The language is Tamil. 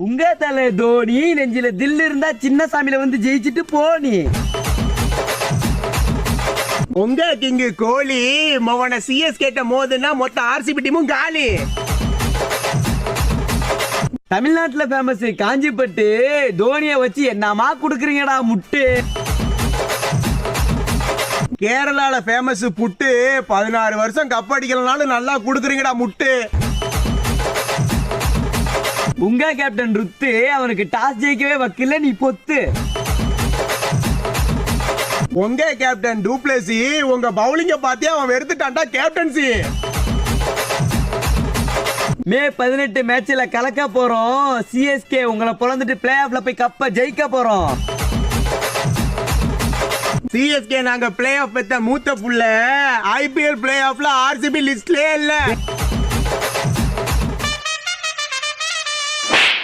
உங்க தலை தோனி நெஞ்சில தில்லு இருந்தா சின்ன சாமியில வந்து ஜெயிச்சுட்டு போனி. உங்க கிங்கு கோலி மவன சிஎஸ் கேட்ட மோதுன்னா மொத்த ஆர்சிபி டீமும் காலி. தமிழ்நாட்டுல ஃபேமஸ் காஞ்சிப்பட்டு தோனியை வச்சு என்னமா குடுக்குறீங்கடா முட்டு. கேரளால ஃபேமஸ் புட்டு 16 வருஷம் கப் அடிக்கலனாலும் நல்லா குடுக்குறீங்கடா முட்டு. உங்க கேப்டன் ருத்து அவனுக்கு டாஸ் ஜெயிக்கவே வக்கீல்ல நீ பொத்து. உங்க கேப்டன் டூப்ளேசி உங்க பவுலிங்க பார்த்தே அவன் வெறுத்துட்டான்டா கேப்டன்சி. மே 18 மேட்ச்ல கலக்க போறோம். சிஎஸ்கே உங்களை பொழந்துட்டு பிளே ஆஃப்ல போய் கப்ப ஜெயிக்க போறோம். சிஎஸ்கே நாங்க பிளே ஆஃப் பெத்த மூத்த புள்ள. ஐபிஎல் பிளே ஆஃப்ல ஆர்சிபி லிஸ்ட்லயே இல்ல.